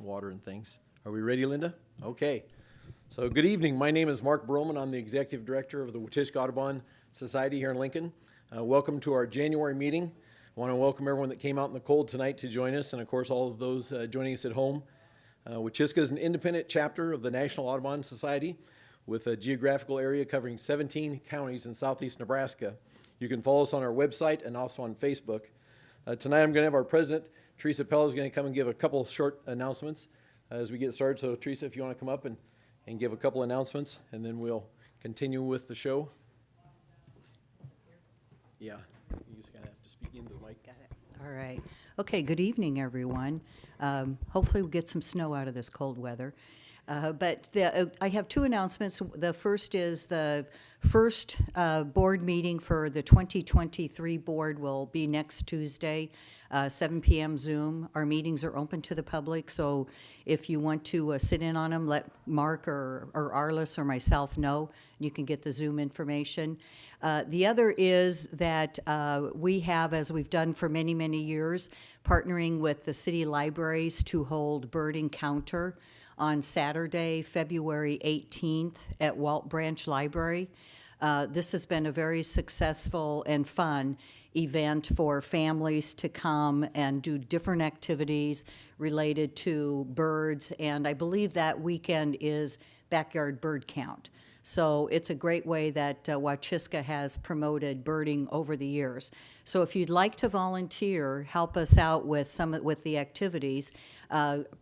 water and things. Are we ready, Linda? Okay. So good evening. My name is Mark Broman. I'm the Executive Director of the Wachiska Audubon Society here in Lincoln. Welcome to our January meeting. I want to welcome everyone that came out in the cold tonight to join us, and of course all of those joining us at home. Wachiska is an independent chapter of the National Audubon Society with a geographical area covering 17 counties in southeast Nebraska. You can follow us on our website and also on Facebook. Tonight I'm going to have our president, Teresa Pell, is going to come and give a couple short announcements as we get started. So Teresa, if you want to come up and give a couple announcements, and then we'll continue with the show. Yeah, you just kind of have to speak into the mic. Got it. All right. Okay, good evening, everyone. Hopefully we'll get some snow out of this cold weather. I have two announcements. The first is the first board meeting for the 2023 board will be next Tuesday, 7 p.m. Zoom. Our meetings are open to the public, so if you want to sit in on them, let Mark or Arliss or myself know. You can get the Zoom information. The other is that we have, as we've done for many, many years, partnering with the city libraries to hold Bird Encounter on Saturday, February 18th at Walt Branch Library. This has been a very successful and fun event for families to come and do different activities related to birds, and I believe that weekend is backyard bird count. So it's a great way that Wachiska has promoted birding over the years. So if you'd like to volunteer, help us out with the activities.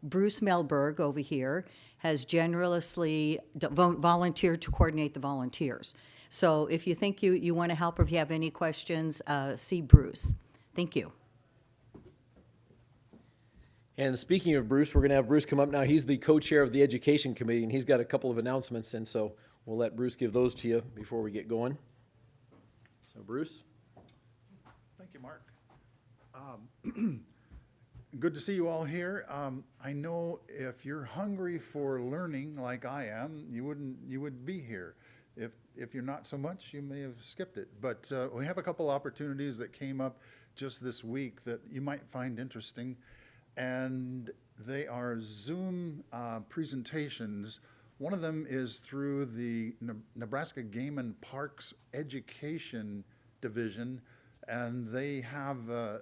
Bruce Melberg over here has generously volunteered to coordinate the volunteers. So if you think you want to help, or if you have any questions, see Bruce. Thank you. And speaking of Bruce, we're going to have Bruce come up now. He's the co-chair of the Education Committee, and he's got a couple of announcements, and so we'll let Bruce give those to you before we get going. So, Bruce. Thank you, Mark. Good to see you all here. I know if you're hungry for learning like I am, you would be here. If you're not so much, you may have skipped it. But we have a couple opportunities that came up just this week that you might find interesting, and they are Zoom presentations. One of them is through the Nebraska Game and Parks Education Division, and they have a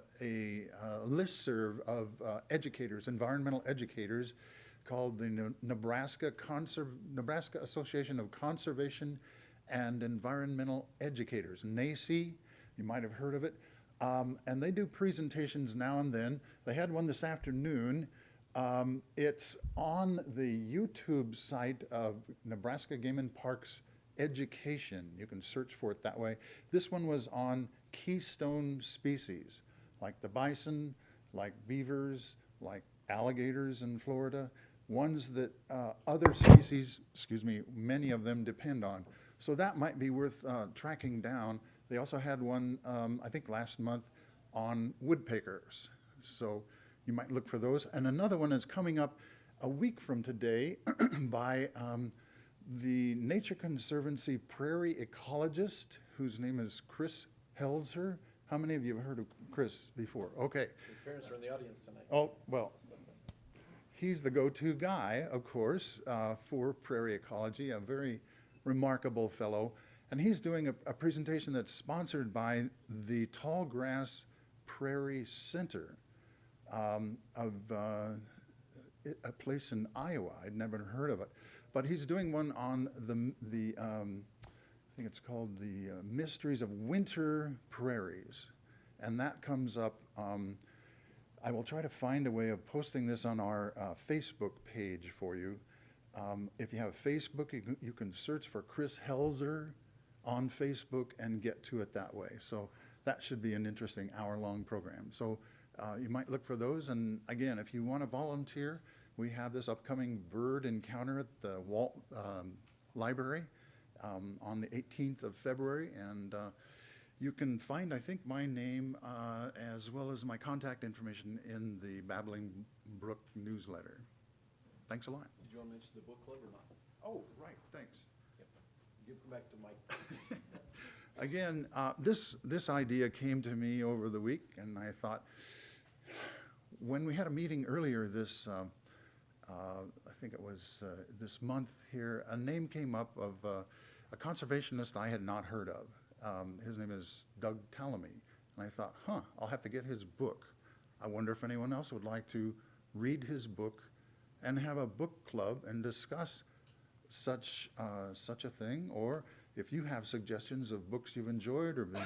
listserv of educators, environmental educators, called the Nebraska Association of Conservation and Environmental Educators, NACE. You might have heard of it. And they do presentations now and then. They had one this afternoon. It's on the YouTube site of Nebraska Game and Parks Education. You can search for it that way. This one was on keystone species, like the bison, like beavers, like alligators in Florida, ones that other species, many of them depend on. So that might be worth tracking down. They also had one, I think last month, on woodpeckers. So you might look for those. And another one is coming up a week from today by the Nature Conservancy prairie ecologist, whose name is Chris Helzer. How many of you have heard of Chris before? Okay. His parents are in the audience tonight. Oh, well, he's the go-to guy, of course, for prairie ecology, a very remarkable fellow. And he's doing a presentation that's sponsored by the Tallgrass Prairie Center of a place in Iowa. I'd never heard of it. But he's doing one on the I think it's called the Mysteries of Winter Prairies. And that comes up, I will try to find a way of posting this on our Facebook page for you. If you have Facebook, you can search for Chris Helzer on Facebook and get to it that way. So that should be an interesting hour-long program. So you might look for those. And again, if you want to volunteer, we have this upcoming bird encounter at the Walt Library on the 18th of February. And you can find, I think, my name as well as my contact information in the Babbling Brook newsletter. Thanks a lot. Did you want to mention the book club or not? Oh, right, thanks. Yep. Give it back to Mike. Again, this idea came to me over the week, and I thought, when we had a meeting earlier this I think it was this month here, a name came up of a conservationist I had not heard of. His name is Doug Tallamy. And I thought, I'll have to get his book. I wonder if anyone else would like to read his book and have a book club and discuss such a thing, or if you have suggestions of books you've enjoyed or been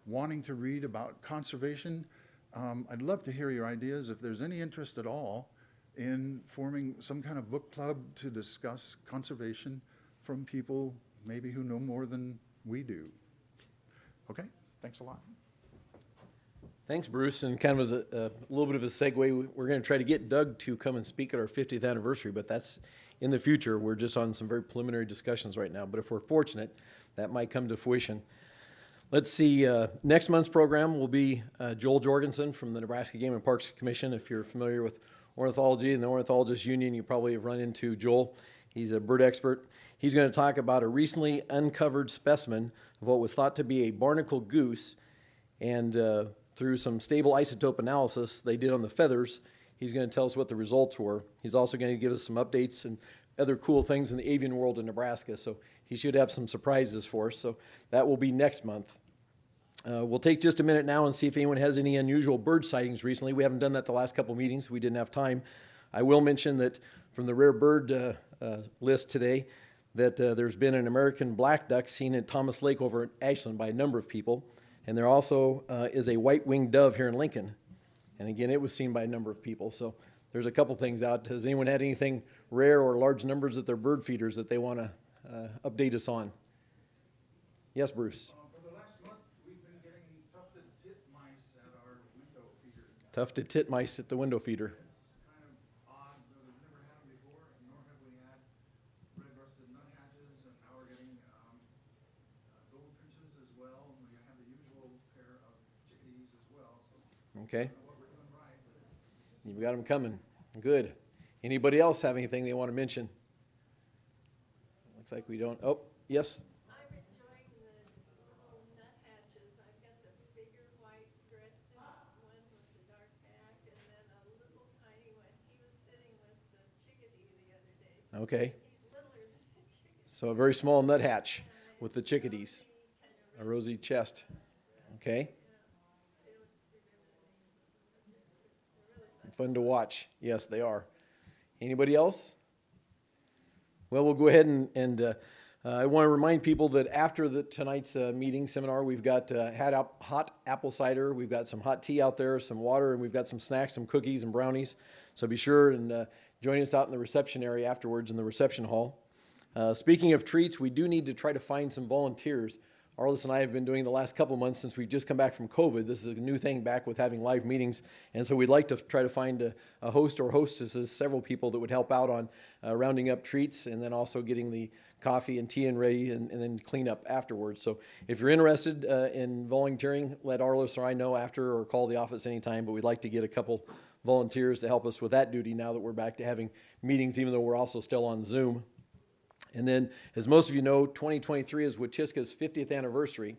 wanting to read about conservation, I'd love to hear your ideas. If there's any interest at all in forming some kind of book club to discuss conservation from people maybe who know more than we do. Okay, thanks a lot. Thanks, Bruce. And kind of as a little bit of a segue, we're going to try to get Doug to come and speak at our 50th anniversary, but that's in the future. We're just on some very preliminary discussions right now, but if we're fortunate, that might come to fruition. Let's see, next month's program will be Joel Jorgensen from the Nebraska Game and Parks Commission. If you're familiar with ornithology and the Ornithologist Union, you probably have run into Joel. He's a bird expert. He's going to talk about a recently uncovered specimen of what was thought to be a barnacle goose, and through some stable isotope analysis they did on the feathers, he's going to tell us what the results were. He's also going to give us some updates and other cool things in the avian world in Nebraska, so he should have some surprises for us. So that will be next month. We'll take just a minute now and see if anyone has any unusual bird sightings recently. We haven't done that the last couple meetings. We didn't have time. I will mention that from the rare bird list today, that there's been an American black duck seen at Thomas Lake over at Ashland by a number of people. And there also is a white-winged dove here in Lincoln. And again, it was seen by a number of people. So there's a couple things out. Has anyone had anything rare or large numbers at their bird feeders that they want to update us on? Yes, Bruce. For the last month, we've been getting tufted titmice at our window feeder. Tufted titmice at the window feeder. It's kind of odd. We've never had them before, nor have we had red-breasted nuthatches, and now we're getting goldfinches as well. And we have the usual pair of chickadees as well. So Okay. I don't know what we're doing right, but You've got them coming. Good. Anybody else have anything they want to mention? Looks like we don't. Oh, yes. I'm enjoying the little nuthatches. I've got the bigger white-breasted one with the dark back, and then a little tiny one. He was sitting with the chickadee the other day. Okay. He's littler than a chickadee. So a very small nuthatch with the chickadees. A rosy chest. Okay. Fun to watch. Yes, they are. Anybody else? Well, we'll go ahead and I want to remind people that after tonight's meeting seminar, we've got hot apple cider, we've got some hot tea out there, some water, and we've got some snacks, some cookies and brownies. So be sure and join us out in the reception area afterwards in the reception hall. Speaking of treats, we do need to try to find some volunteers. Arliss and I have been doing the last couple months since we've just come back from COVID. This is a new thing back with having live meetings. And so we'd like to try to find a host or hostesses, several people that would help out on rounding up treats and then also getting the coffee and tea and ready and then clean up afterwards. So if you're interested in volunteering, let Arliss or I know after or call the office anytime. But we'd like to get a couple volunteers to help us with that duty now that we're back to having meetings, even though we're also still on Zoom. And then, as most of you know, 2023 is Wachiska's 50th anniversary,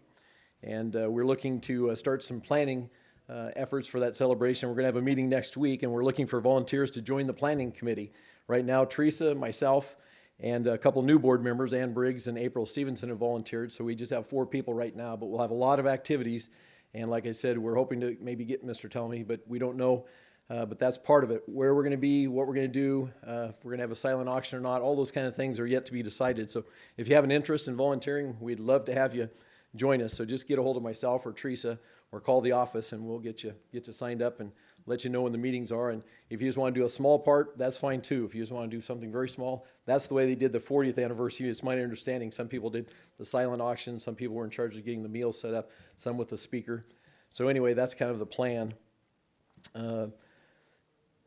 and we're looking to start some planning efforts for that celebration. We're going to have a meeting next week, and we're looking for volunteers to join the planning committee. Right now, Teresa, myself, and a couple new board members, Ann Briggs and April Stevenson, have volunteered, so we just have 4 people right now, but we'll have a lot of activities. And like I said, we're hoping to maybe get Mr. Tellamy, but we don't know. But that's part of it. Where we're going to be, what we're going to do, if we're going to have a silent auction or not, all those kind of things are yet to be decided. So if you have an interest in volunteering, we'd love to have you join us. So just get a hold of myself or Teresa or call the office and we'll get you signed up and let you know when the meetings are. And if you just want to do a small part, that's fine too. If you just want to do something very small, that's the way they did the 40th anniversary. It's my understanding. Some people did the silent auction. Some people were in charge of getting the meals set up, some with the speaker. So anyway, that's kind of the plan.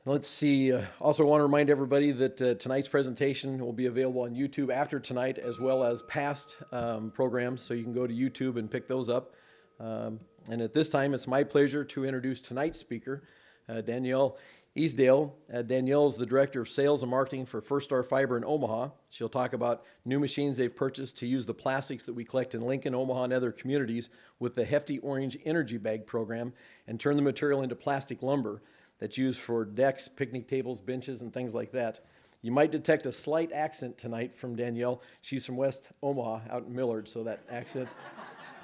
Let's see. Also want to remind everybody that tonight's presentation will be available on YouTube after tonight, as well as past programs, so you can go to YouTube and pick those up. And at this time, it's my pleasure to introduce tonight's speaker, Danielle Easdale. Danielle is the Director of Sales and Marketing for First Star Fiber in Omaha. She'll talk about new machines they've purchased to use the plastics that we collect in Lincoln, Omaha, and other communities with the Hefty Orange Energy Bag program and turn the material into plastic lumber that's used for decks, picnic tables, benches, and things like that. You might detect a slight accent tonight from Danielle. She's from West Omaha, out in Millard, so that accent.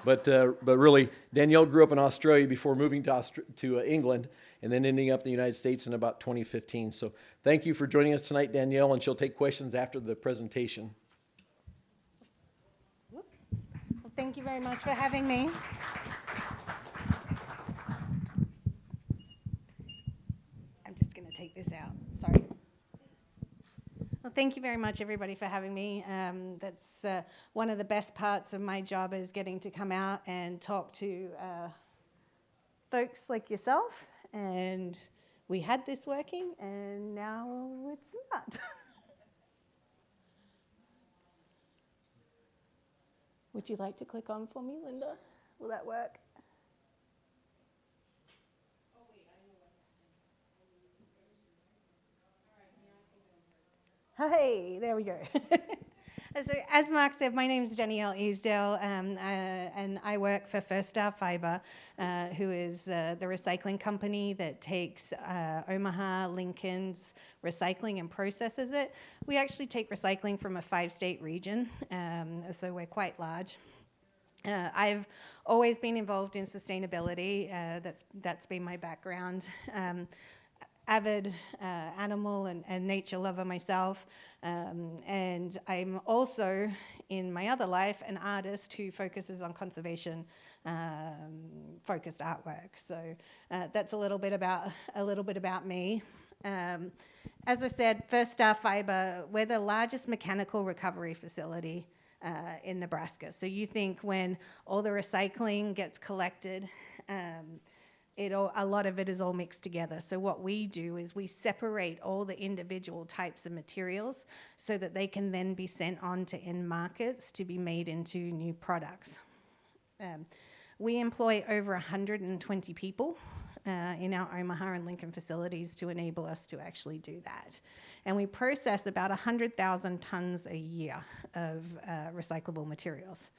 But really, Danielle grew up in Australia before moving to England and then ending up in the United States in about 2015. So thank you for joining us tonight, Danielle, and she'll take questions after the presentation. Well, thank you very much for having me. I'm just going to take this out. Sorry. Well, thank you very much, everybody, for having me. That's one of the best parts of my job is getting to come out and talk to folks like yourself. And we had this working, and now it's not. Would you like to click on for me, Linda? Will that work? Hey, there we go. So, as Mark said, my name is Danielle Easdale, and I work for First Star Fiber, who is the recycling company that takes Omaha, Lincoln's recycling and processes it. We actually take recycling from a 5-state region, so we're quite large. I've always been involved in sustainability. That's been my background. Avid animal and nature lover myself, and I'm also, in my other life, an artist who focuses on conservation focused artwork. So that's a little bit about me. As I said, First Star Fiber, we're the largest mechanical recovery facility in Nebraska. So you think when all the recycling gets collected, a lot of it is all mixed together. So what we do is we separate all the individual types of materials so that they can then be sent on to end markets to be made into new products. We employ over 120 people in our Omaha and Lincoln facilities to enable us to actually do that. And we process about 100,000 tons a year of recyclable materials.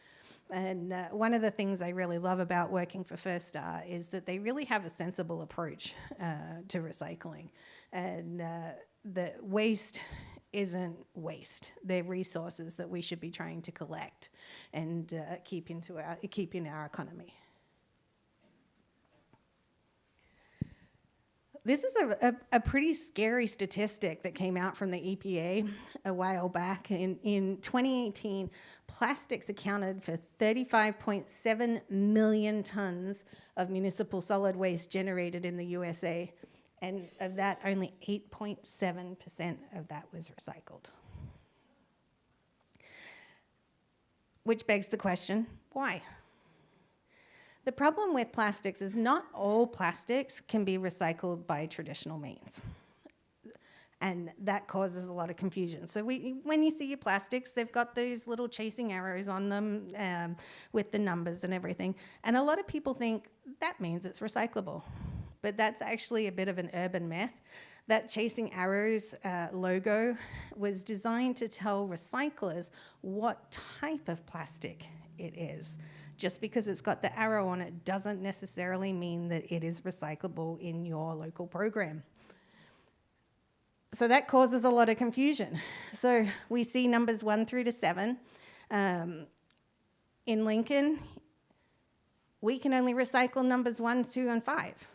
And one of the things I really love about working for First Star is that they really have a sensible approach to recycling. And the waste isn't waste. They're resources that we should be trying to collect and keep in our economy. This is a pretty scary statistic that came out from the EPA a while back. In 2018, plastics accounted for 35.7 million tons of municipal solid waste generated in the USA, and of that, only 8.7% of that was recycled. Which begs the question, why? The problem with plastics is not all plastics can be recycled by traditional means. And that causes a lot of confusion. So when you see your plastics, they've got these little chasing arrows on them with the numbers and everything. And a lot of people think that means it's recyclable. But that's actually a bit of an urban myth. That chasing arrows logo was designed to tell recyclers what type of plastic it is. Just because it's got the arrow on it doesn't necessarily mean that it is recyclable in your local program. So that causes a lot of confusion. So we see numbers 1 through to 7. In Lincoln, we can only recycle numbers 1, 2, and 5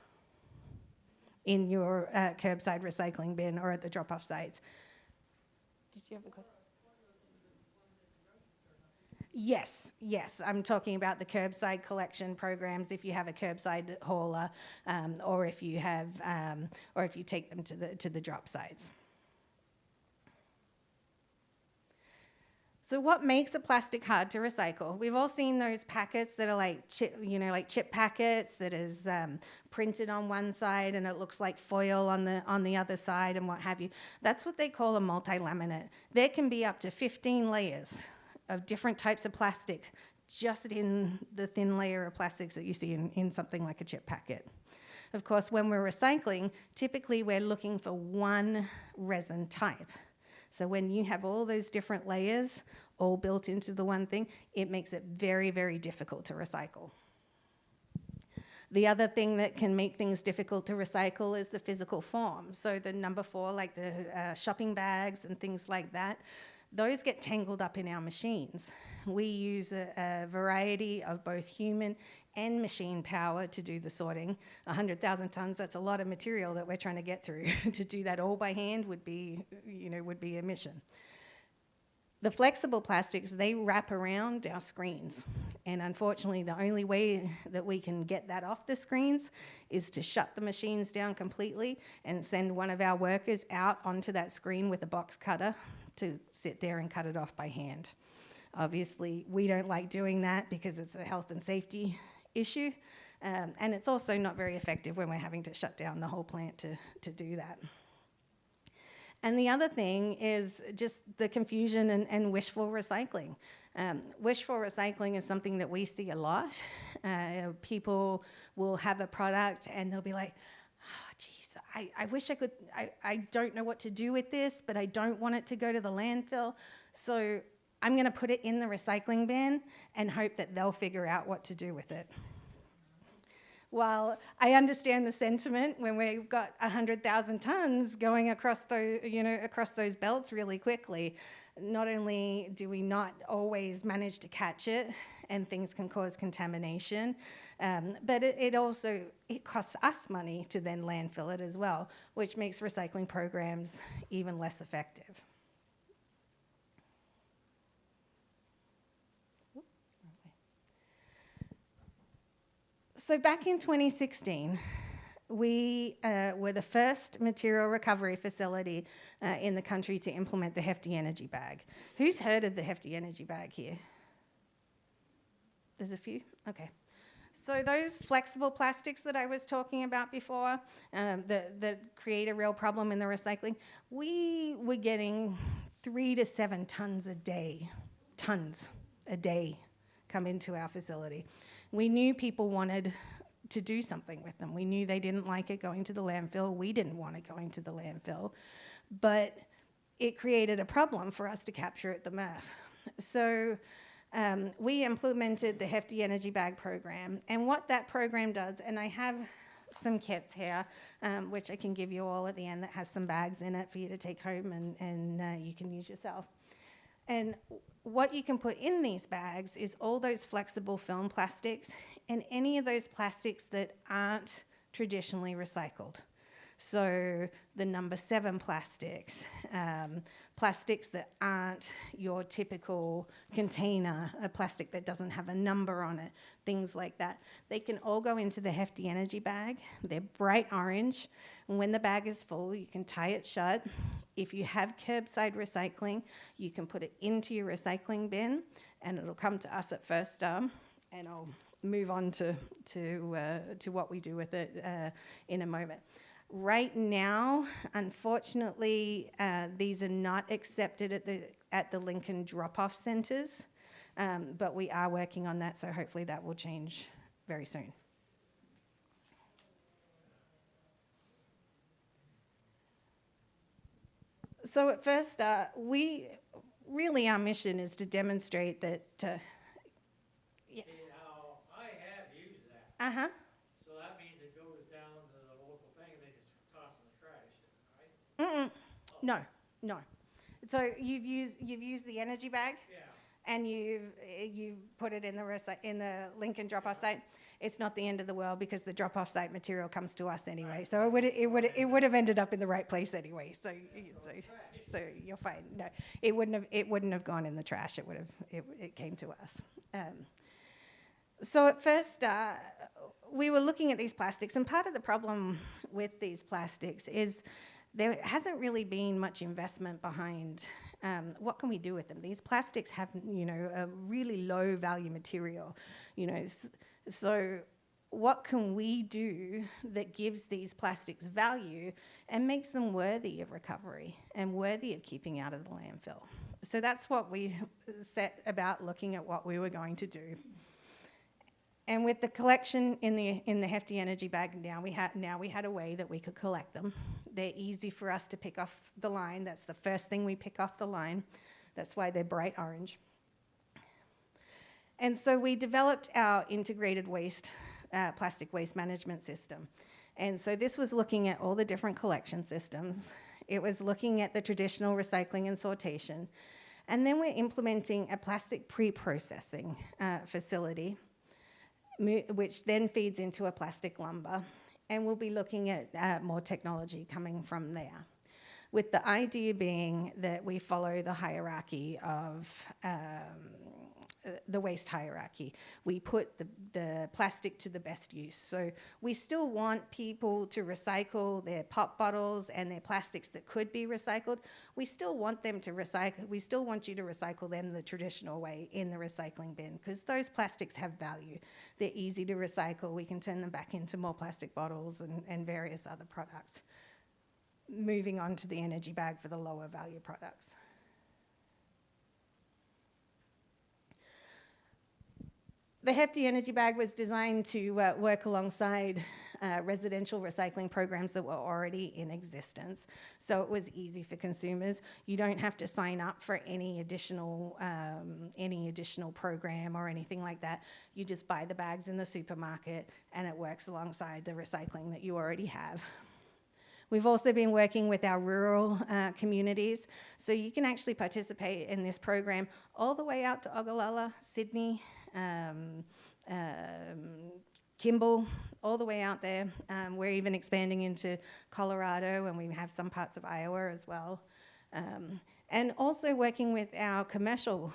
in your curbside recycling bin or at the drop-off sites. Did you have a question? Yes, I'm talking about the curbside collection programs. If you have a curbside hauler, or if you take them to the drop sites. So what makes a plastic hard to recycle? We've all seen those packets that are like chip packets that is printed on one side and it looks like foil on the other side and what have you. That's what they call a multi-laminate. There can be up to 15 layers of different types of plastic just in the thin layer of plastics that you see in something like a chip packet. Of course, when we're recycling, typically we're looking for one resin type. So when you have all those different layers all built into the one thing, it makes it very, very difficult to recycle. The other thing that can make things difficult to recycle is the physical form. So the number 4, like the shopping bags and things like that, those get tangled up in our machines. We use a variety of both human and machine power to do the sorting. 100,000 tons, that's a lot of material that we're trying to get through. To do that all by hand would be a mission. The flexible plastics, they wrap around our screens. And unfortunately, the only way that we can get that off the screens is to shut the machines down completely and send one of our workers out onto that screen with a box cutter to sit there and cut it off by hand. Obviously, we don't like doing that because it's a health and safety issue. And it's also not very effective when we're having to shut down the whole plant to do that. And the other thing is just the confusion and wishful recycling. Wishful recycling is something that we see a lot. People will have a product and they'll be like, oh, geez, I wish I could, I don't know what to do with this, but I don't want it to go to the landfill. So I'm going to put it in the recycling bin and hope that they'll figure out what to do with it. While I understand the sentiment when we've got 100,000 tons going across those belts really quickly, not only do we not always manage to catch it and things can cause contamination, but it also costs us money to then landfill it as well, which makes recycling programs even less effective. So back in 2016, we were the first material recovery facility in the country to implement the Hefty Energy Bag. Who's heard of the Hefty Energy Bag here? There's a few? Okay. So those flexible plastics that I was talking about before that create a real problem in the recycling, we were getting 3 to 7 tons a day come into our facility. We knew people wanted to do something with them. We knew they didn't like it going to the landfill. We didn't want it going to the landfill. But it created a problem for us to capture at the MRF. So we implemented the Hefty Energy Bag program. And what that program does, and I have some kits here, which I can give you all at the end that has some bags in it for you to take home and you can use yourself. And what you can put in these bags is all those flexible film plastics and any of those plastics that aren't traditionally recycled. So the number 7 plastics, plastics that aren't your typical container, a plastic that doesn't have a number on it, things like that. They can all go into the Hefty Energy Bag. They're bright orange. And when the bag is full, you can tie it shut. If you have curbside recycling, you can put it into your recycling bin, and it'll come to us at First Star, and I'll move on to what we do with it in a moment. Right now, unfortunately, these are not accepted at the Lincoln drop-off centres, but we are working on that, so hopefully that will change very soon. So at First Star, our mission is to demonstrate that. See, now, I have used that. Uh-huh. So that means it goes down to the local thing and they just toss in the trash, right? No. So you've used the energy bag, Yeah. and you've put it in the Lincoln drop-off site. It's not the end of the world because the drop-off site material comes to us anyway. So it would have ended up in the right place anyway. So you're fine. No, it wouldn't have gone in the trash. It came to us. So at First Star, we were looking at these plastics, and part of the problem with these plastics is there hasn't really been much investment behind what can we do with them. These plastics have, a really low value material, so what can we do that gives these plastics value and makes them worthy of recovery and worthy of keeping out of the landfill? So that's what we set about looking at what we were going to do. And with the collection in the Hefty Energy Bag, now we had a way that we could collect them. They're easy for us to pick off the line. That's the first thing we pick off the line. That's why they're bright orange. And so we developed our integrated waste plastic waste management system. And so this was looking at all the different collection systems. It was looking at the traditional recycling and sortation. And then we're implementing a plastic pre-processing facility, which then feeds into a plastic lumber. And we'll be looking at more technology coming from there, with the idea being that we follow the hierarchy of the waste hierarchy. We put the plastic to the best use. So we still want people to recycle their pop bottles and their plastics that could be recycled. We still want them to recycle. We still want you to recycle them the traditional way in the recycling bin, because those plastics have value. They're easy to recycle. We can turn them back into more plastic bottles and various other products. Moving on to the energy bag for the lower value products. The Hefty Energy Bag was designed to work alongside residential recycling programs that were already in existence. So it was easy for consumers. You don't have to sign up for any additional program or anything like that. You just buy the bags in the supermarket and it works alongside the recycling that you already have. We've also been working with our rural communities, so you can actually participate in this program all the way out to Ogallala, Sydney, Kimball, all the way out there. We're even expanding into Colorado, and we have some parts of Iowa as well. And also working with our commercial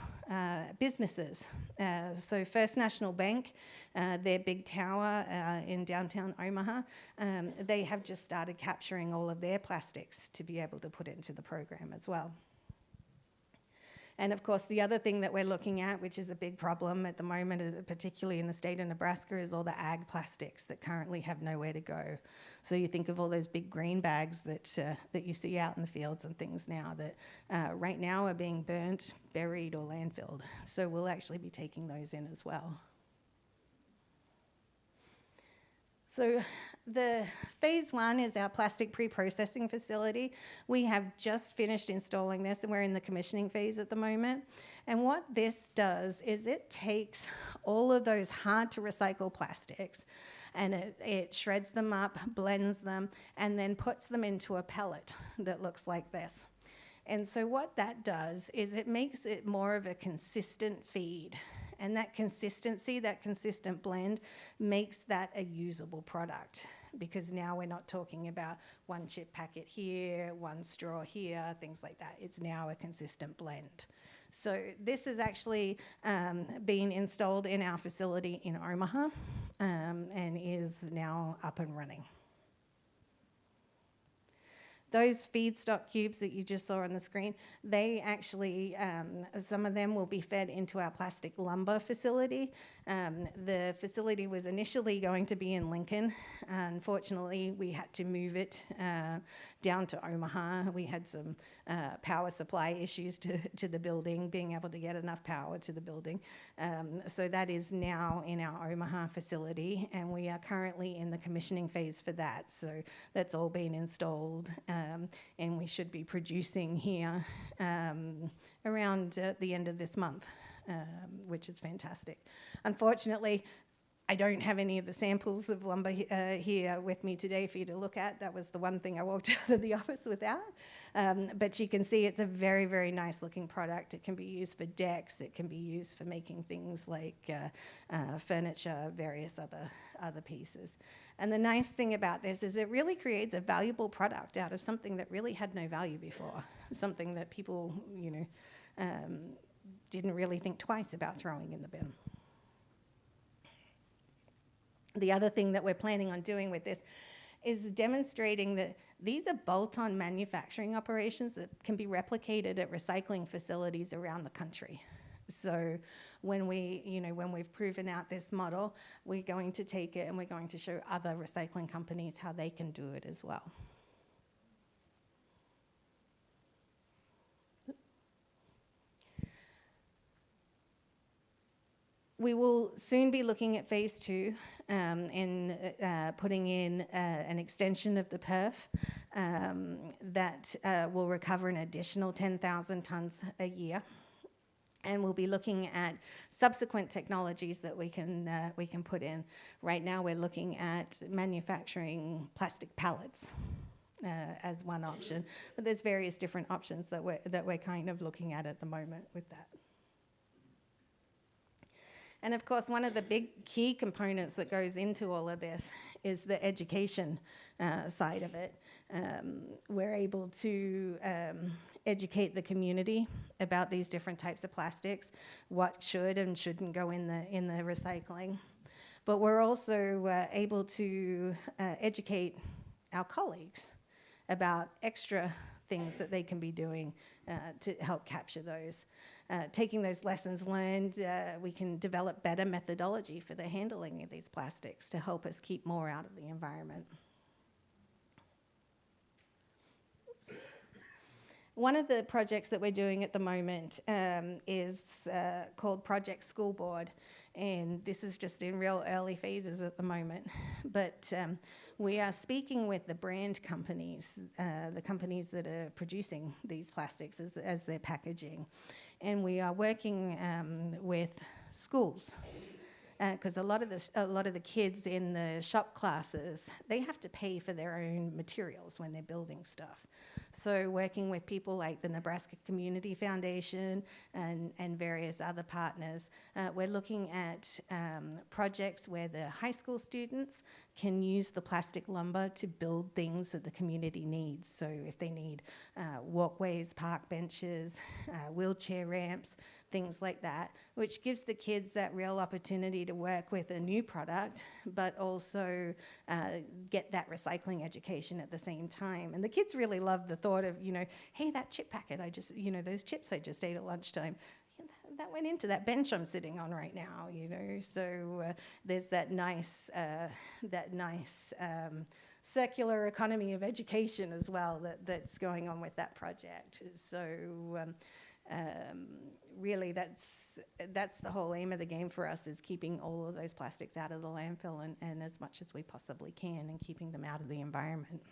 businesses. So First National Bank, their big tower in downtown Omaha, they have just started capturing all of their plastics to be able to put into the program as well. And of course, the other thing that we're looking at, which is a big problem at the moment, particularly in the state of Nebraska, is all the ag plastics that currently have nowhere to go. So you think of all those big green bags that you see out in the fields and things now that right now are being burnt, buried, or landfilled. So we'll actually be taking those in as well. So the phase one is our plastic pre-processing facility. We have just finished installing this, and we're in the commissioning phase at the moment. And what this does is it takes all of those hard to recycle plastics and it shreds them up, blends them, and then puts them into a pellet that looks like this. And so what that does is it makes it more of a consistent feed. And that consistency, that consistent blend, makes that a usable product, because now we're not talking about one chip packet here, one straw here, things like that. It's now a consistent blend. So this is actually being installed in our facility in Omaha and is now up and running. Those feedstock cubes that you just saw on the screen, they actually, some of them will be fed into our plastic lumber facility. The facility was initially going to be in Lincoln. Unfortunately, we had to move it down to Omaha. We had some power supply issues to the building, being able to get enough power to the building. So that is now in our Omaha facility, and we are currently in the commissioning phase for that. So that's all been installed. And we should be producing here around the end of this month, which is fantastic. Unfortunately, I don't have any of the samples of lumber here with me today for you to look at. That was the one thing I walked out of the office without. But you can see it's a very, very nice looking product. It can be used for decks. It can be used for making things like furniture, various other pieces. And the nice thing about this is it really creates a valuable product out of something that really had no value before, something that people, didn't really think twice about throwing in the bin. The other thing that we're planning on doing with this is demonstrating that these are bolt-on manufacturing operations that can be replicated at recycling facilities around the country. So when we've proven out this model, we're going to take it and we're going to show other recycling companies how they can do it as well. We will soon be looking at phase two and putting in an extension of the perf that will recover an additional 10,000 tons a year. And we'll be looking at subsequent technologies that we can put in. Right now, we're looking at manufacturing plastic pallets as one option, but there's various different options that we're kind of looking at the moment with that. And of course, one of the big key components that goes into all of this is the education side of it. We're able to educate the community about these different types of plastics, what should and shouldn't go in the recycling. But we're also able to educate our colleagues about extra things that they can be doing to help capture those. Taking those lessons learned, we can develop better methodology for the handling of these plastics to help us keep more out of the environment. One of the projects that we're doing at the moment is called Project School Board, and this is just in real early phases at the moment. But we are speaking with the brand companies, the companies that are producing these plastics as they're packaging. And we are working with schools, because a lot of the kids in the shop classes, they have to pay for their own materials when they're building stuff. So working with people like the Nebraska Community Foundation and various other partners, we're looking at projects where the high school students can use the plastic lumber to build things that the community needs. So if they need walkways, park benches, wheelchair ramps, things like that, which gives the kids that real opportunity to work with a new product, but also get that recycling education at the same time. And the kids really love the thought of, hey, that chip packet those chips I just ate at lunchtime, that went into that bench I'm sitting on right now, So there's that nice circular economy of education as well that's going on with that project. So really that's the whole aim of the game for us, is keeping all of those plastics out of the landfill and as much as we possibly can, and keeping them out of the environment.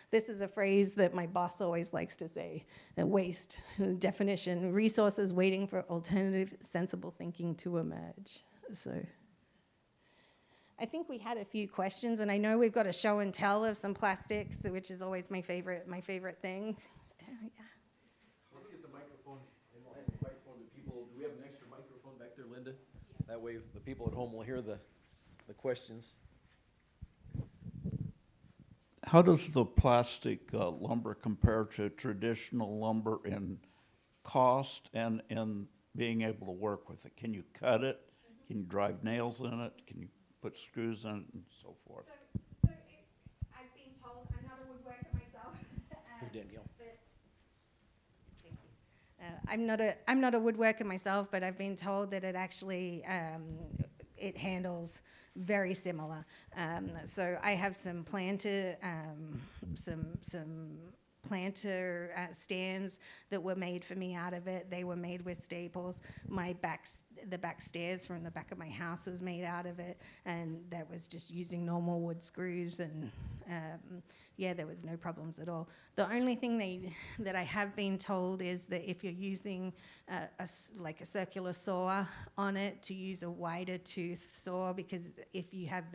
This is a phrase that my boss always likes to say, waste definition, resources waiting for alternative sensible thinking to emerge. So I think we had a few questions, and I know we've got a show and tell of some plastics, which is always my favorite thing. Yeah. Let's get the microphone, and we'll have the microphone to people. Do we have an extra microphone back there, Linda? That way the people at home will hear the questions. How does the plastic lumber compare to traditional lumber in cost and in being able to work with it? Can you cut it? Can you drive nails in it? Can you put screws in it and so forth? I've been told, I'm not a woodworker myself. Danielle. I'm not a woodworker myself, but I've been told that it actually it handles very similar. So I have some planter stands that were made for me out of it. They were made with staples. The back stairs from the back of my house was made out of it, and that was just using normal wood screws, and there was no problems at all. The only thing that I have been told is that if you're using a circular saw on it, to use a wider tooth saw, because if you have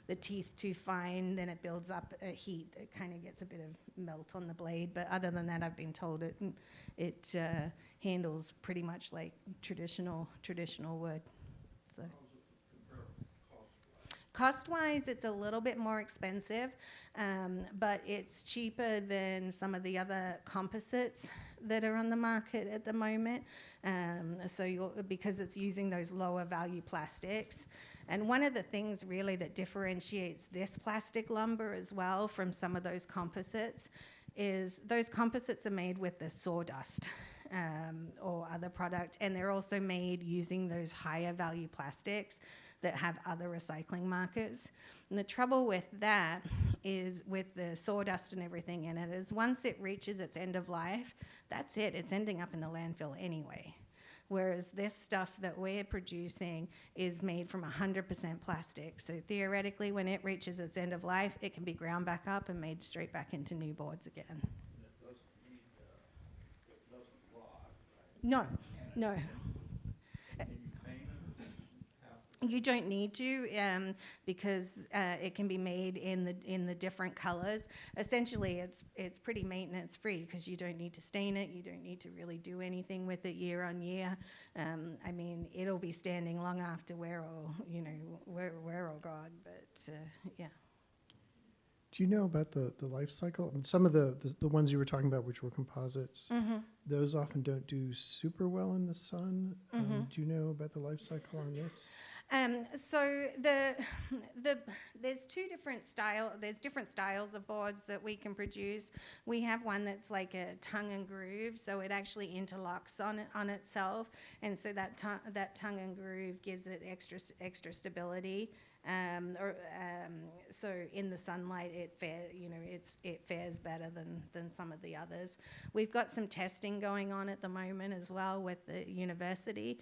the teeth too fine, then it builds up a heat. It kind of gets a bit of melt on the blade. But other than that, I've been told it handles pretty much like traditional wood. So. Cost-wise, it's a little bit more expensive, but it's cheaper than some of the other composites that are on the market at the moment. Because it's using those lower value plastics. And one of the things really that differentiates this plastic lumber as well from some of those composites is those composites are made with the sawdust or other product, and they're also made using those higher value plastics that have other recycling markers. And the trouble with that is, with the sawdust and everything in it, is once it reaches its end of life, that's it. It's ending up in the landfill anyway. Whereas this stuff that we're producing is made from 100% plastic. So theoretically, when it reaches its end of life, it can be ground back up and made straight back into new boards again. It doesn't rot, right? No, No. You don't need to, because it can be made in the different colors. Essentially, it's pretty maintenance free because you don't need to stain it. You don't need to really do anything with it year on year. I mean, it'll be standing long after we're all gone. But yeah. Do you know about the life cycle? I mean, some of the ones you were talking about, which were composites, those often don't do super well in the sun. Do you know about the life cycle on this? So there's different styles of boards that we can produce. We have one that's like a tongue and groove, so it actually interlocks on itself, and so that tongue and groove gives it extra stability. So in the sunlight, it fares better than some of the others. We've got some testing going on at the moment as well with the university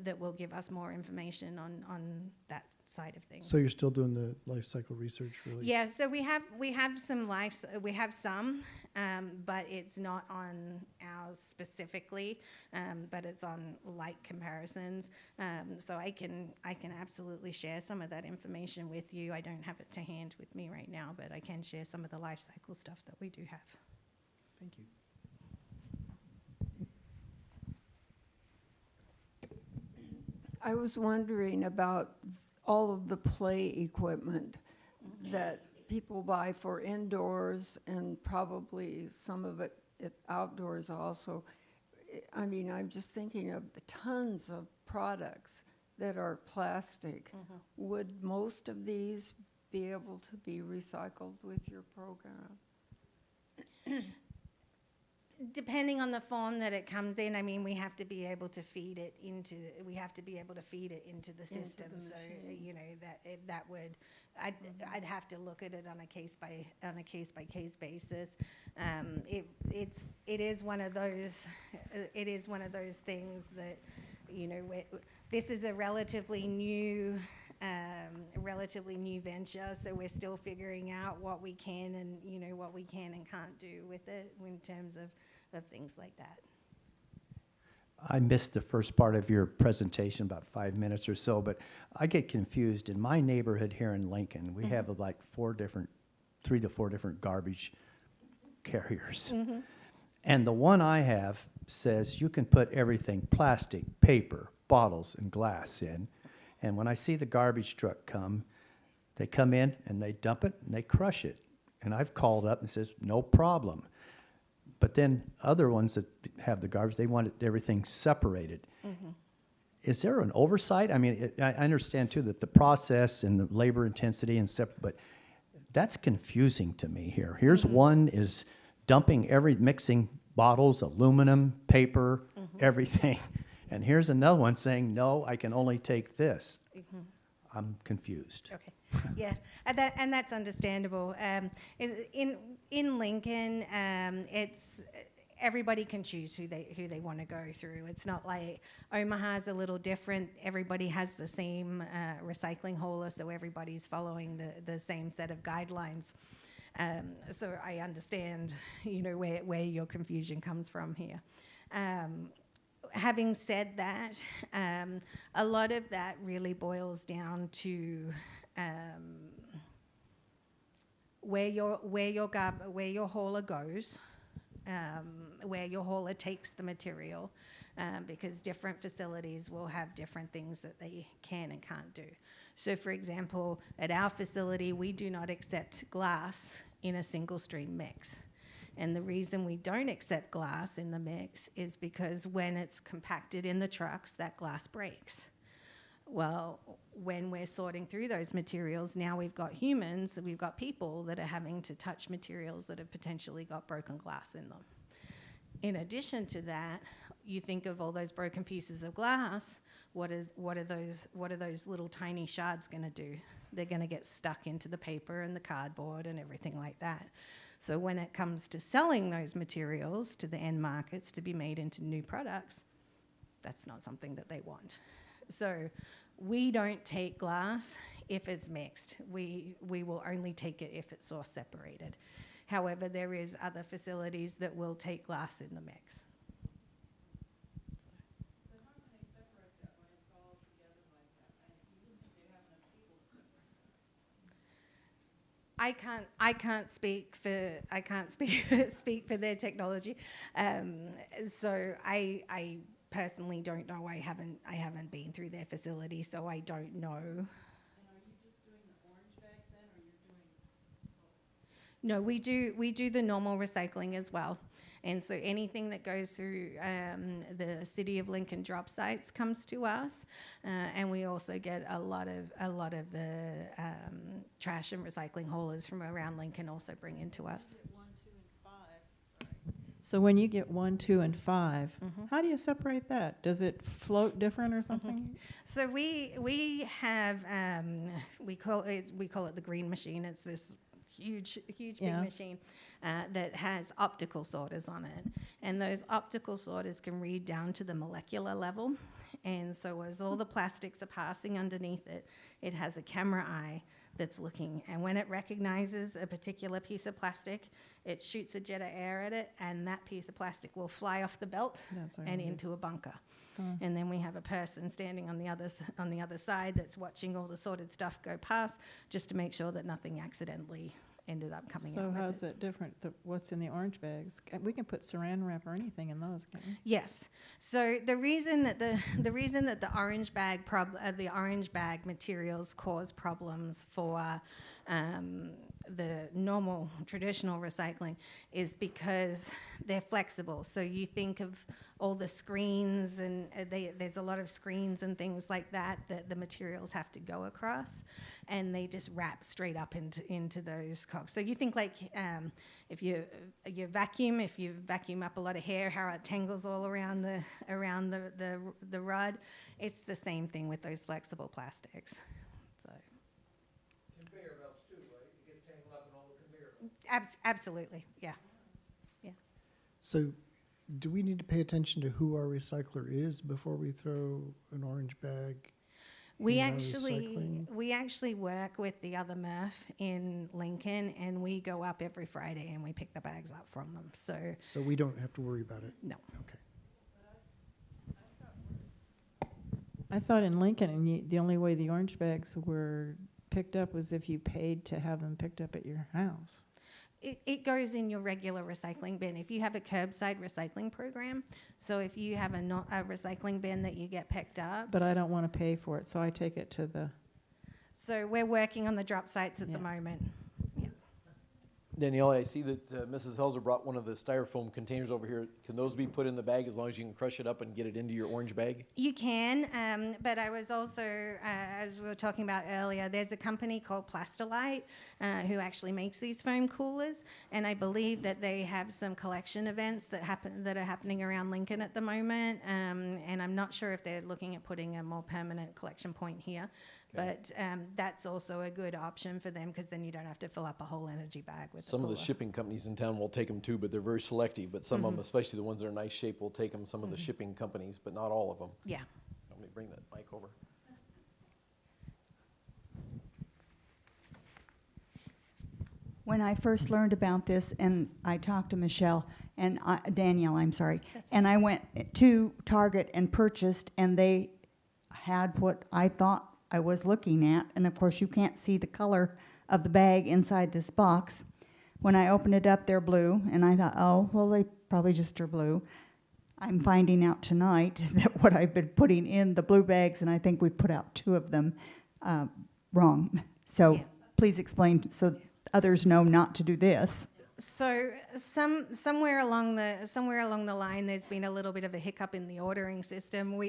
that will give us more information on that side of things. So you're still doing the life cycle research, really? Yeah, so we have some, but it's not on ours specifically, but it's on like comparisons. So I can absolutely share some of that information with you. I don't have it to hand with me right now, but I can share some of the life cycle stuff that we do have. Thank you. I was wondering about all of the play equipment that people buy for indoors and probably some of it outdoors also. I mean, I'm just thinking of the tons of products that are plastic. Would most of these be able to be recycled with your program? Depending on the form that it comes in, I mean, we have to be able to feed it into the system. So that would, I'd have to look at it on a case by case basis. It is one of those things that, this is a relatively new venture, so we're still figuring out what we can and can't do with it in terms of things like that. I missed the first part of your presentation, about 5 minutes or so, but I get confused. In my neighborhood here in Lincoln, we have like 3 to 4 different garbage carriers. And the one I have says you can put everything, plastic, paper, bottles, and glass in. And when I see the garbage truck come, they come in and they dump it and they crush it. And I've called up and says, no problem. But then other ones that have the garbage, they want everything separated. Is there an oversight? I mean, I understand too that the process and the labor intensity and stuff, but that's confusing to me here. Here's one is mixing bottles, aluminum, paper, everything. And here's another one saying, no, I can only take this. I'm confused. Okay, yes, and that's understandable. In Lincoln, it's everybody can choose who they want to go through. It's not like Omaha's a little different. Everybody has the same recycling hauler, so everybody's following the same set of guidelines. So I understand, where your confusion comes from here. Having said that, a lot of that really boils down to where your hauler goes, where your hauler takes the material, because different facilities will have different things that they can and can't do. So, for example, at our facility, we do not accept glass in a single stream mix. And the reason we don't accept glass in the mix is because when it's compacted in the trucks, that glass breaks. Well, when we're sorting through those materials, now we've got people that are having to touch materials that have potentially got broken glass in them. In addition to that, you think of all those broken pieces of glass, what are those little tiny shards going to do? They're going to get stuck into the paper and the cardboard and everything like that. So when it comes to selling those materials to the end markets to be made into new products, that's not something that they want. So we don't take glass if it's mixed. We will only take it if it's source separated. However, there is other facilities that will take glass in the mix. I can't speak speak for their technology. So I personally don't know. I haven't been through their facility, so I don't know. And are you just doing the orange bags then, or you're doing both? No, we do the normal recycling as well. And so anything that goes through the City of Lincoln drop sites comes to us, and we also get a lot of the trash and recycling haulers from around Lincoln also bring into us. 1, 2, and 5. So when you get 1, 2, and 5, how do you separate that? Does it float different or something? So we have we call it the green machine. It's this huge big machine that has optical sorters on it, and those optical sorters can read down to the molecular level. And so as all the plastics are passing underneath it, it has a camera eye that's looking, and when it recognizes a particular piece of plastic, it shoots a jet of air at it, and that piece of plastic will fly off the belt That's what I and wondered. into a bunker. And then we have a person standing on the other side that's watching all the sorted stuff go past, just to make sure that nothing accidentally ended up coming out. So with how's it. it different, what's in the orange bags? We can put saran wrap or anything in those, can't we? Yes. So the reason that the orange bag materials cause problems for the normal traditional recycling is because they're flexible. So you think of all the screens, and there's a lot of screens and things like that the materials have to go across, and they just wrap straight up into those cogs. So you think like if you vacuum up a lot of hair, how it tangles all around the rod. It's the same thing with those flexible plastics. So. Conveyor belts too, right? You get tangled up in all the conveyor belts. Absolutely, yeah. So do we need to pay attention to who our recycler is before we throw an orange bag? We in our actually work with the other MRF in Lincoln, and we go up every Friday and we pick the bags up from them. So we don't have to worry about it? No. Okay. I thought in Lincoln, and the only way the orange bags were picked up was if you paid to have them picked up at your house. It goes in your regular recycling bin. If you have a curbside recycling program, so if you have a recycling bin that you get picked up. But I don't want to pay for it, so I take it to the, So we're working on the drop sites at the Yeah. moment. Yeah. Danielle, I see that Mrs. Helzer brought one of the styrofoam containers over here. Can those be put in the bag as long as you can crush it up and get it into your orange bag? You can, but I was also, as we were talking about earlier, there's a company called Plastilite who actually makes these foam coolers, and I believe that they have some collection events that are happening around Lincoln at the moment, and I'm not sure if they're looking at putting a more permanent collection point here. Okay. But that's also a good option for them, because then you don't have to fill up a whole energy bag with Some the of the cooler. shipping companies in town will take them too, but they're very selective. But some of them, especially the ones that are nice shape, will take them. Some of the shipping companies, but not all of them. Yeah. Let me bring that mic over. When I first learned about this, and I talked to Michelle, and Danielle, I'm sorry, and I went to Target and purchased, and they had what I thought I was looking at, and of course you can't see the color of the bag inside this box. When I opened it up, they're blue, and I thought, oh, well, they probably just are blue. I'm finding out tonight that what I've been putting in the blue bags, and I think we've put out 2 of them, wrong. So Yes. please explain so others know not to do this. So somewhere along the line, there's been a little bit of a hiccup in the ordering system.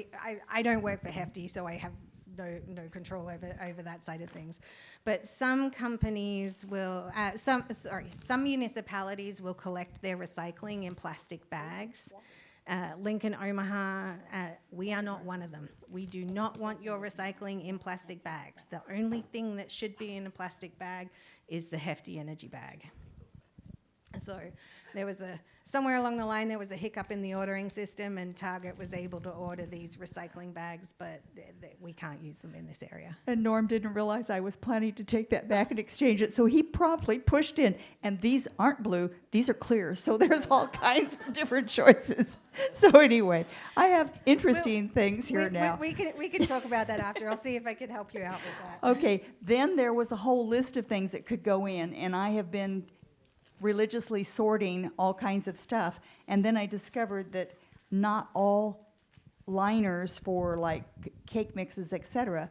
I don't work for Hefty, so I have no control over that side of things. But some companies will, some municipalities will collect their recycling in plastic bags. Lincoln, Omaha, we are not one of them. We do not want your recycling in plastic bags. The only thing that should be in a plastic bag is the Hefty energy bag. So there was somewhere along the line there was a hiccup in the ordering system, and Target was able to order these recycling bags, but we can't use them in this area. And Norm didn't realize I was planning to take that back and exchange it, so he promptly pushed in. And these aren't blue, these are clear, so there's all kinds of different choices. So anyway, I have interesting things here now. We can talk about that after. I'll see if I can help you out with that. Okay, then there was a whole list of things that could go in, and I have been religiously sorting all kinds of stuff, and then I discovered that not all liners for like cake mixes, etc.,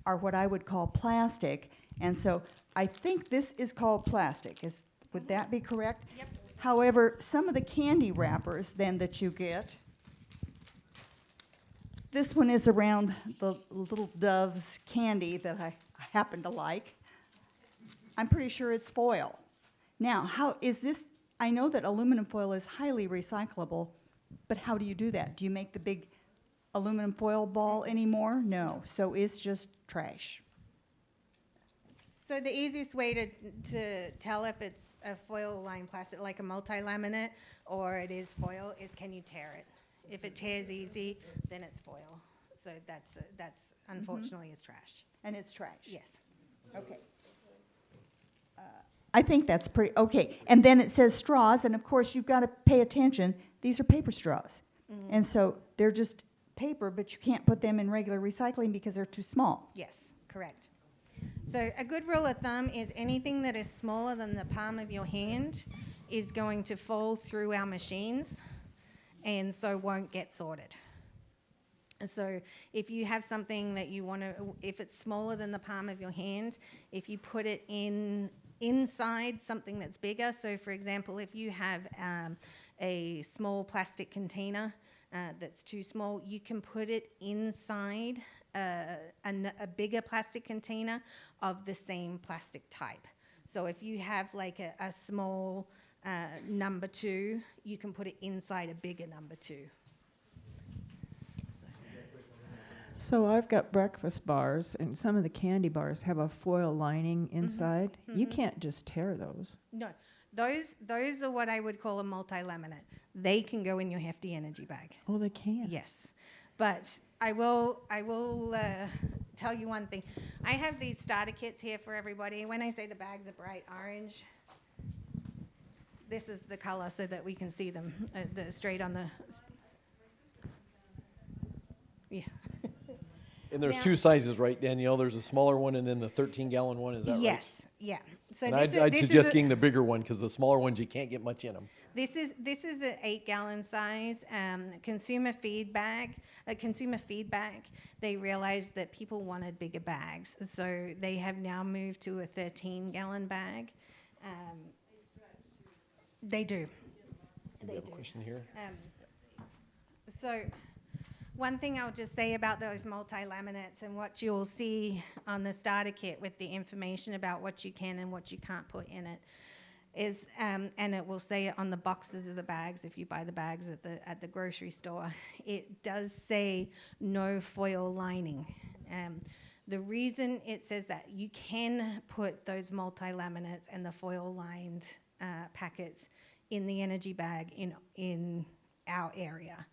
are what I would call plastic, and so I think this is called plastic. Would that be correct? Yep. However, some of the candy wrappers then that you get, this one is around the little Dove's candy that I happen to like. I'm pretty sure it's foil. Now, how is this? I know that aluminum foil is highly recyclable, but how do you do that? Do you make the big aluminum foil ball anymore? No, so it's just trash. So the easiest way to tell if it's a foil-lined plastic, like a multi-laminate, or it is foil, is can you tear it? If it tears easy, then it's foil. So that's unfortunately is trash. And it's trash? Yes. Okay. I think that's pretty, okay. And then it says straws, and of course you've got to pay attention. These are paper straws. And so they're just paper, but you can't put them in regular recycling because they're too small. Yes, correct. So a good rule of thumb is anything that is smaller than the palm of your hand is going to fall through our machines and so won't get sorted. So if you have something that you want to, if it's smaller than the palm of your hand, if you put it inside something that's bigger, so for example, if you have a small plastic container that's too small, you can put it inside a bigger plastic container of the same plastic type. So if you have like a small number 2, you can put it inside a bigger number 2. So I've got breakfast bars, and some of the candy bars have a foil lining inside. You can't just tear those. No, those are what I would call a multi-laminate. They can go in your hefty energy bag. Oh, they can? Yes, but I will tell you one thing. I have these starter kits here for everybody. When I say the bags are bright orange, this is the color so that we can see them straight on the. Yeah. And there's Now- 2 sizes, right, Danielle? There's a smaller one and then the 13-gallon one, is that right? Yes, yeah. So And this I'd is suggest getting the bigger one because the smaller ones, you can't get much in them. This is an 8-gallon size consumer feedback. They realized that people wanted bigger bags, so they have now moved to a 13-gallon bag. They do. We have a question here. So one thing I'll just say about those multi-laminates and what you'll see on the starter kit with the information about what you can and what you can't put in it is, and it will say it on the boxes of the bags if you buy the bags at the grocery store, it does say no foil lining. The reason it says that, you can put those multi-laminates and the foil-lined packets in the energy bag in our area.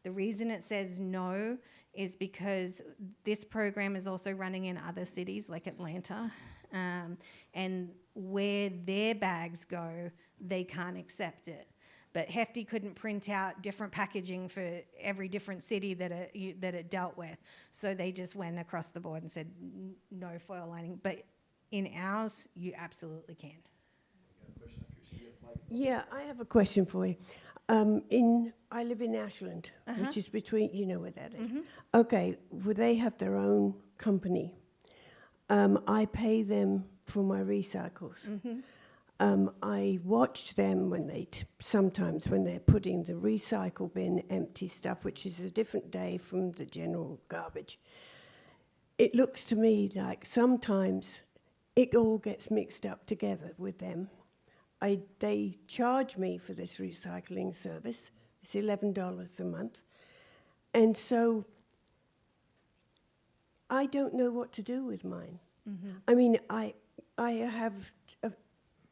The reason it says no is because this program is also running in other cities like Atlanta, and where their bags go, they can't accept it. But Hefty couldn't print out different packaging for every different city that it dealt with, so they just went across the board and said no foil lining. But in ours, you absolutely can. Yeah, I have a question for you. I live in Ashland, which is between, you know where that is. Okay, well, they have their own company. I pay them for my recycles. I watch them when sometimes when they're putting the recycle bin empty stuff, which is a different day from the general garbage. It looks to me like sometimes it all gets mixed up together with them. They charge me for this recycling service. It's $11 a month. And so I don't know what to do with mine. I mean, I have a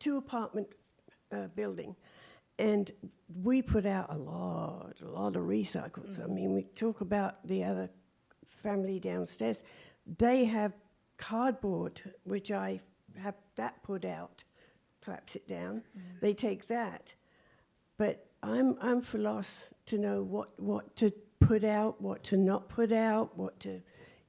2-apartment building, And we put out a lot of recycles. I mean, we talk about the other family downstairs. They have cardboard, which I have that put out, claps it down. They take that. But I'm for loss to know what to put out, what to not put out, what to,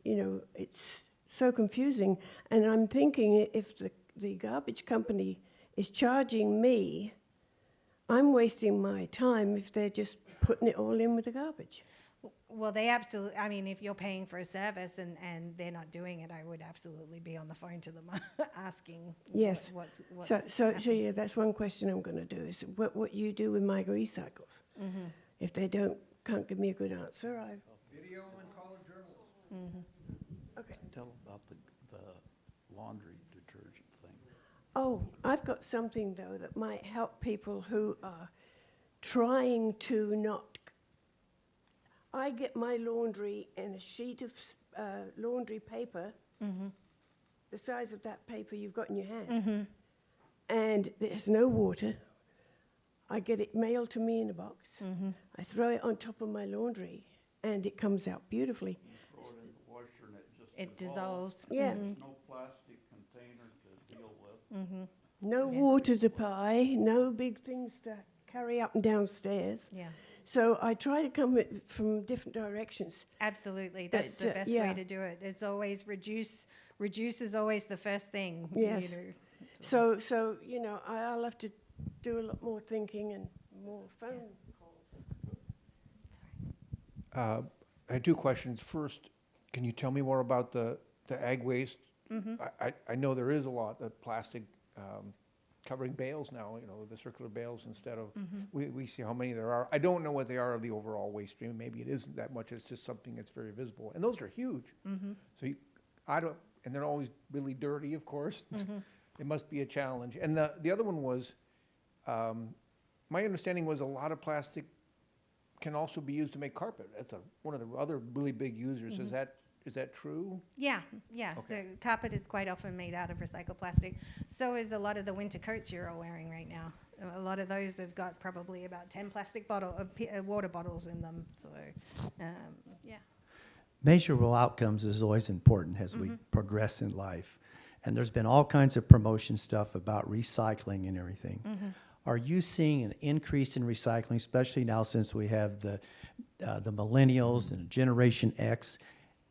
it's so confusing. And I'm thinking if the garbage company is charging me, I'm wasting my time if they're just putting it all in with the garbage. Well, they absolutely, I mean, if you're paying for a service and they're not doing it, I would absolutely be on the phone to them asking Yes. what's So yeah, that's one question I'm going to do is what you do with my recycles. If they can't give me a good answer, Video and color journalism. okay. Tell about the laundry detergent thing. Oh, I've got something though that might help people who are trying to not. I get my laundry in a sheet of laundry paper, the size of that paper you've got in your hand, and there's no water. I get it mailed to me in a box. I throw it on top of my laundry, and it comes out beautifully. Throw it in the washer and it just it dissolves. Yeah. There's no plastic container to deal with. No water to buy, no big things to carry up and downstairs. Yeah, So I try to come from different directions. absolutely. That's But, the best yeah. way to do it. It's always reduce. Reduce is always the first thing. Yes. You know. So I'll have to do a lot more thinking and more phone calls. I had two questions. First, can you tell me more about the ag waste? I know there is a lot of plastic covering bales now, the circular bales instead of, we see how many there are. I don't know what they are of the overall waste stream. Maybe it isn't that much. It's just something that's very visible. And those are huge. So and they're always really dirty, of course. It must be a challenge. And the other one was, my understanding was a lot of plastic can also be used to make carpet. That's one of the other really big users. Is that true? Yeah. Okay. So carpet is quite often made out of recycled plastic. So is a lot of the winter coats you're all wearing right now. A lot of those have got probably about 10 plastic water bottles in them. So, yeah. Measurable outcomes is always important as we progress in life. And there's been all kinds of promotion stuff about recycling and everything. Are you seeing an increase in recycling, especially now since we have the millennials and Generation X?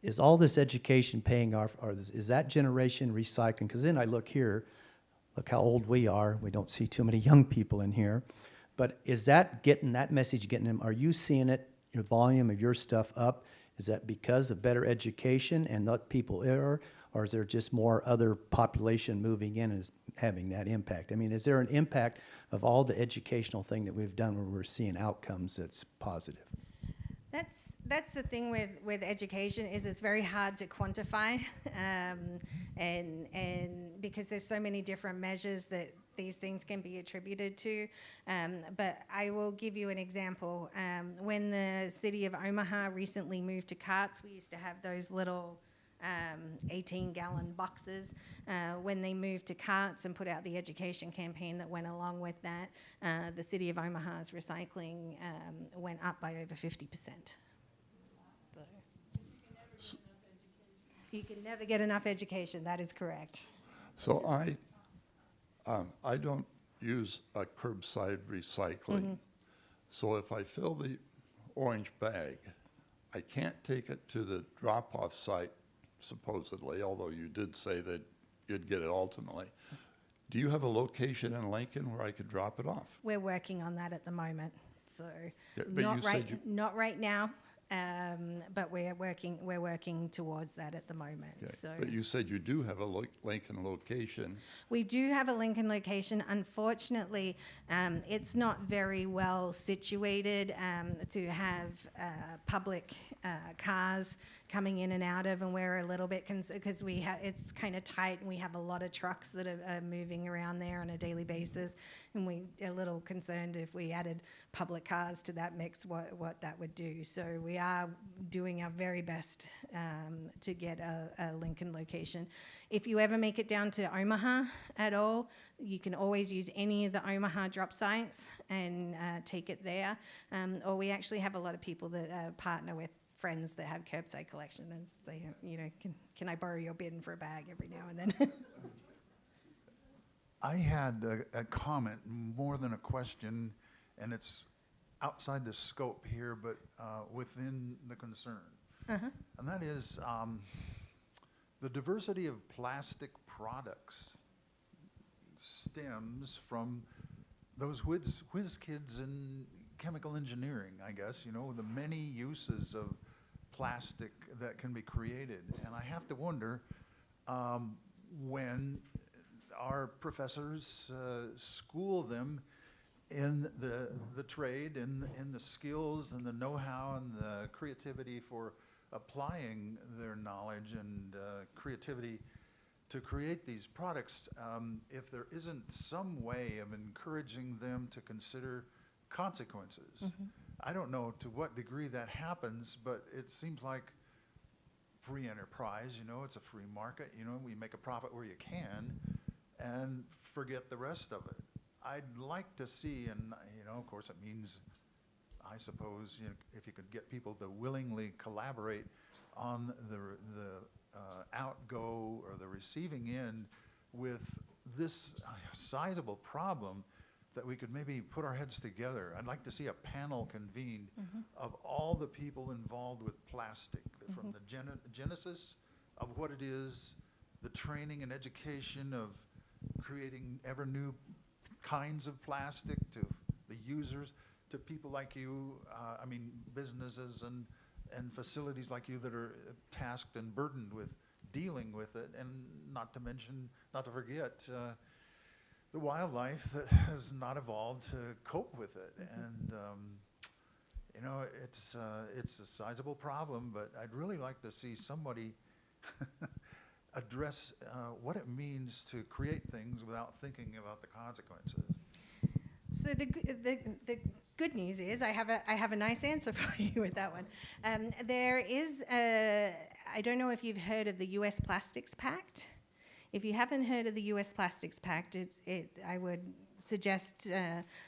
Is all this education paying off, or is that generation recycling? Because then I look here, look how old we are. We don't see too many young people in here. But is that message getting them? Are you seeing it, your volume of your stuff up? Is that because of better education and not people error? Or is there just more other population moving in and is having that impact? I mean, is there an impact of all the educational thing that we've done where we're seeing outcomes that's positive? That's the thing with education is it's very hard to quantify, and because there's so many different measures that these things can be attributed to. But I will give you an example. When the city of Omaha recently moved to carts, we used to have those little 18-gallon boxes. When they moved to carts and put out the education campaign that went along with that, the city of Omaha's recycling went up by over 50%. So you can never get enough education. That is correct. So I don't use a curbside recycling. So if I fill the orange bag, I can't take it to the drop-off site, supposedly, although you did say that you'd get it ultimately. Do you have a location in Lincoln where I could drop it off? We're working on that at the moment. So Yeah, but you said not right now, but we're working towards that at the moment. Okay. So But you said you do have a Lincoln location. we do have a Lincoln location. Unfortunately, it's not very well situated to have public cars coming in and out of, and we're a little bit because it's kind of tight, and we have a lot of trucks that are moving around there on a daily basis, and we a little concerned if we added public cars to that mix, what that would do. So we are doing our very best to get a Lincoln location. If you ever make it down to Omaha at all, you can always use any of the Omaha drop sites and take it there. Or we actually have a lot of people that partner with friends that have curbside collection, and they, can I borrow your bin for a bag every now and then? I had a comment more than a question, and it's outside the scope here, but within the concern. And that is the diversity of plastic products stems from those whiz kids in chemical engineering, I guess, the many uses of plastic that can be created. And I have to wonder when our professors school them in the trade, in the skills and the know-how and the creativity for applying their knowledge and creativity to create these products, if there isn't some way of encouraging them to consider consequences. I don't know to what degree that happens, but it seems like free enterprise, it's a free market, we make a profit where you can and forget the rest of it. I'd like to see, and of course it means, I suppose, if you could get people to willingly collaborate on the outgo or the receiving end with this sizable problem, that we could maybe put our heads together. I'd like to see a panel convened of all the people involved with plastic, from the genesis of what it is, the training and education of creating ever new kinds of plastic, to the users, to people like you, businesses and facilities like you that are tasked and burdened with dealing with it, and not to forget the wildlife that has not evolved to cope with it. And it's a sizable problem, but I'd really like to see somebody address what it means to create things without thinking about the consequences. So the good news is I have a nice answer for you with that one. There is I don't know if you've heard of the U.S. Plastics Pact. If you haven't heard of the U.S. Plastics Pact, I would suggest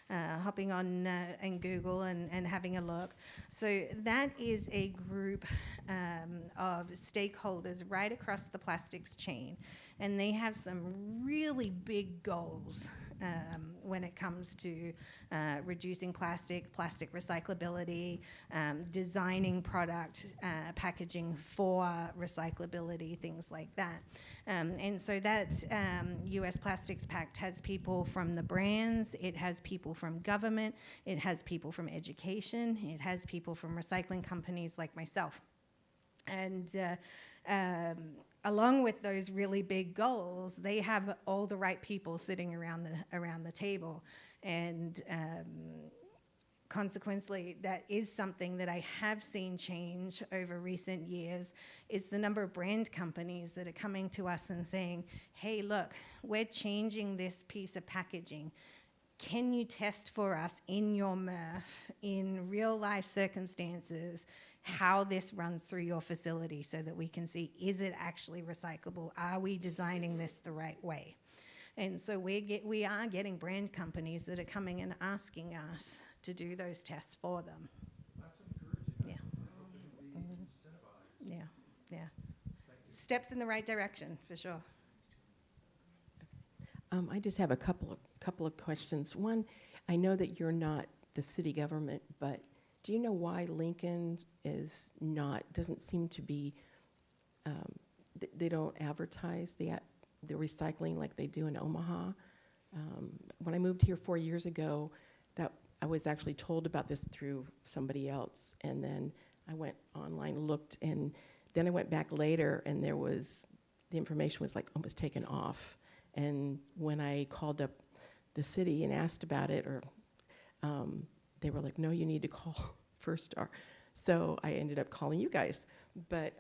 hopping on and Google and having a look. So that is a group of stakeholders right across the plastics chain, and they have some really big goals when it comes to reducing plastic recyclability, designing product packaging for recyclability, things like that. And so that U.S. Plastics Pact has people from the brands, it has people from government, it has people from education, it has people from recycling companies like myself. And along with those really big goals, they have all the right people sitting around the table, and consequently, that is something that I have seen change over recent years, is the number of brand companies that are coming to us and saying, hey, look, we're changing this piece of packaging. Can you test for us in your MRF, in real life circumstances, how this runs through your facility so that we can see, is it actually recyclable? Are we designing this the right way? And so we are getting brand companies that are coming and asking us to do those tests for them. That's encouraging. Yeah. Yeah. Steps in the right direction, for sure. I just have a couple of questions. One, I know that you're not the city government, but do you know why Lincoln doesn't seem to be, they don't advertise the recycling like they do in Omaha? When I moved here 4 years ago, I was actually told about this through somebody else, and then I went online, looked, and then I went back later, and the information was like almost taken off. And when I called up the city and asked about it, they were like, no, you need to call First Star. So I ended up calling you guys. But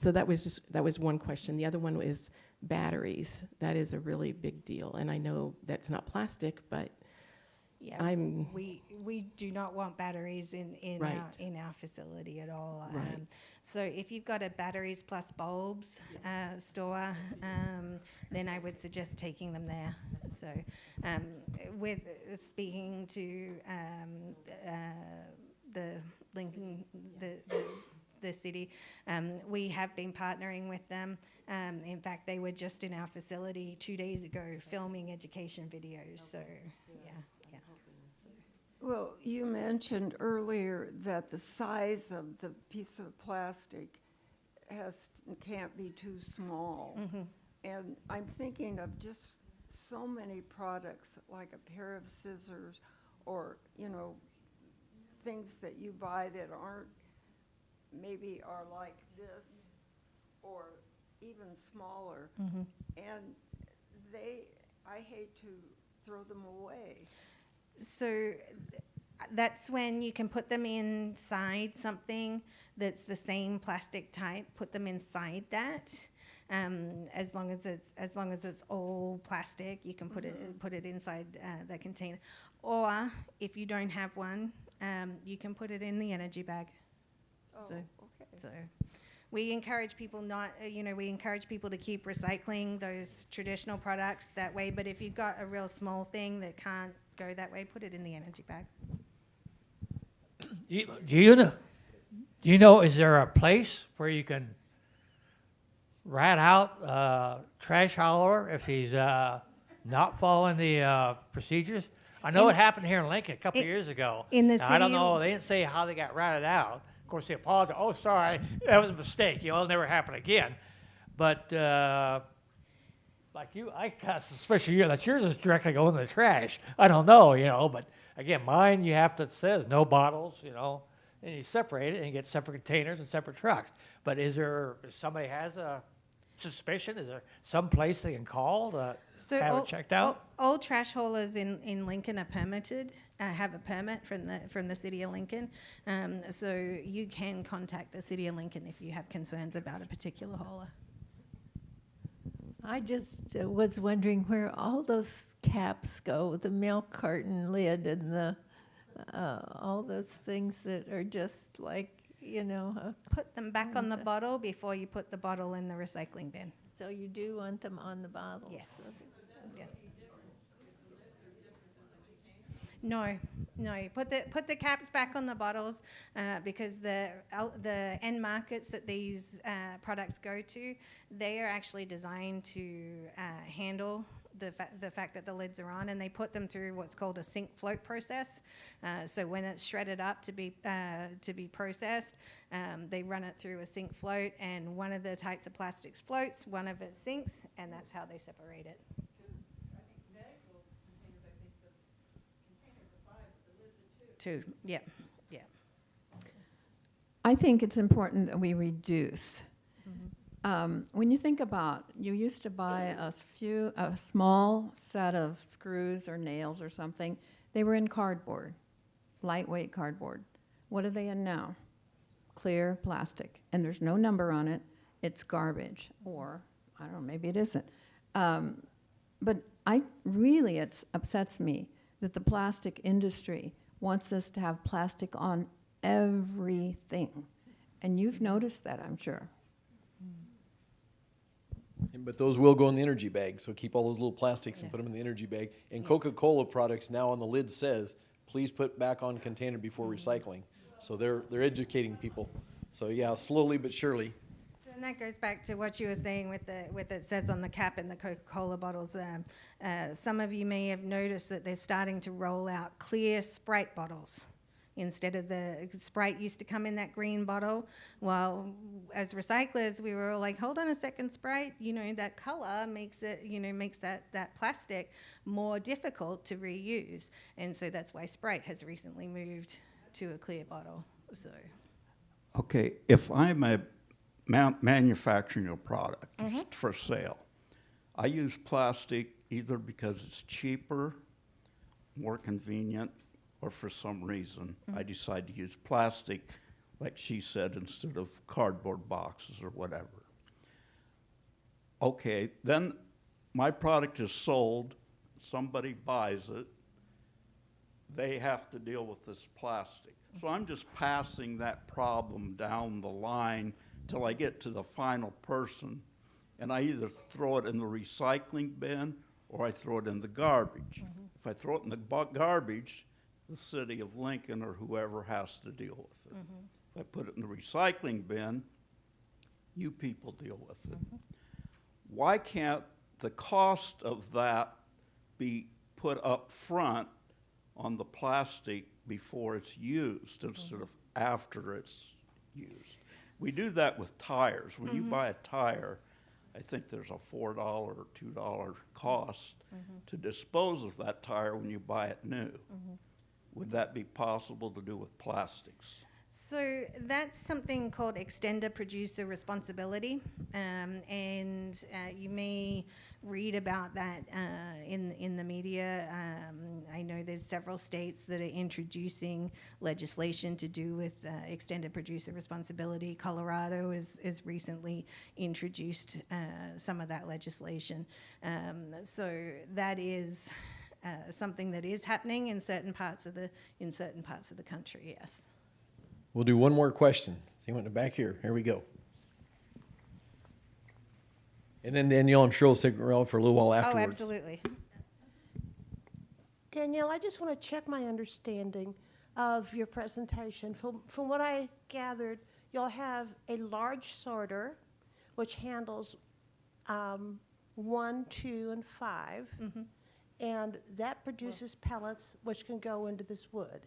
so that was one question. The other one is batteries. That is a really big deal. And I know that's not plastic, but Yeah, I'm, we do not want batteries in Right. our facility at all. Right. So if you've got a batteries plus bulbs store, then I would suggest taking them there. So with speaking to the Lincoln, the city, we have been partnering with them. In fact, they were just in our facility 2 days ago filming education videos. So yeah. Well, you mentioned earlier that the size of the piece of plastic can't be too small. And I'm thinking of just so many products, like a pair of scissors or, things that you buy that aren't, maybe are like this or even smaller. And I hate to throw them away. So that's when you can put them inside something that's the same plastic type. Put them inside that. As long as it's all plastic, you can put it inside the container. Or if you don't have one, you can put it in the energy bag. Okay. So we encourage people to keep recycling those traditional products that way. But if you've got a real small thing that can't go that way, put it in the energy bag. Do you know, is there a place where you can rat out trash hauler if he's not following the procedures? I know it happened here in Lincoln a couple of years ago. In the Now, I don't city- know. They didn't say how they got ratted out. Of course, they apologized. Oh, sorry, that was a mistake. It'll never happen again. But like you, I got suspicion that yours is directly going in the trash. I don't know, but again, mine, you have to, it says no bottles, and you separate it and you get separate containers and separate trucks. But if somebody has a suspicion, is there some place they can call to have it checked out? All trash haulers in Lincoln are permitted, have a permit from the city of Lincoln. So you can contact the city of Lincoln if you have concerns about a particular hauler. I just was wondering where all those caps go, the milk carton lid and the all those things that are just like, Put them back on the bottle before you put the bottle in the recycling bin. so you do want them on the bottles. Yes. Yeah. No. Put the caps back on the bottles because the end markets that these products go to, they are actually designed to handle the fact that the lids are on, and they put them through what's called a sink float process. So when it's shredded up to be processed, they run it through a sink float, and one of the types of plastics floats, one of it sinks, and that's how they separate it. Two. Yeah. I think it's important that we reduce. When you think about, you used to buy a small set of screws or nails or something. They were in cardboard, lightweight cardboard. What are they in now? Clear plastic, and there's no number on it. It's garbage, or I don't know, maybe it isn't. But it upsets me that the plastic industry wants us to have plastic on everything. And you've noticed that, I'm sure. But those will go in the energy bag, so keep all those little plastics and put them in the energy bag. And Coca-Cola products now on the lid says, please put back on container before recycling. So they're educating people. So yeah, slowly but surely. And that goes back to what you were saying with it says on the cap in the Coca-Cola bottles. Some of you may have noticed that they're starting to roll out clear Sprite bottles. Instead of the Sprite used to come in that green bottle. Well, as recyclers, we were all like, hold on a second, Sprite, that color makes it, makes that plastic more difficult to reuse. And so that's why Sprite has recently moved to a clear bottle. So. Okay, if I'm manufacturing a product for sale, I use plastic either because it's cheaper, more convenient, or for some reason I decide to use plastic, like she said, instead of cardboard boxes or whatever. Okay, then my product is sold, somebody buys it, they have to deal with this plastic. So I'm just passing that problem down the line till I get to the final person, and I either throw it in the recycling bin or I throw it in the garbage. If I throw it in the garbage, the city of Lincoln or whoever has to deal with it. If I put it in the recycling bin, you people deal with it. Why can't the cost of that be put up front on the plastic before it's used instead of after it's used? We do that with tires. When you buy a tire, I think there's a $4 or $2 cost to dispose of that tire when you buy it new. Would that be possible to do with plastics? So that's something called extender producer responsibility, and you may read about that in the media. I know there's several states that are introducing legislation to do with extended producer responsibility. Colorado is recently introduced some of that legislation. So that is something that is happening in certain parts of the country. Yes. We'll do one more question. See, went in the back here. Here we go. And then Danielle, I'm sure, will stick around for a little while afterwards. Oh, absolutely. Danielle, I just want to check my understanding of your presentation. From what I gathered, you'll have a large sorter, which handles 1, 2, and 5, and that produces pellets which can go into this wood.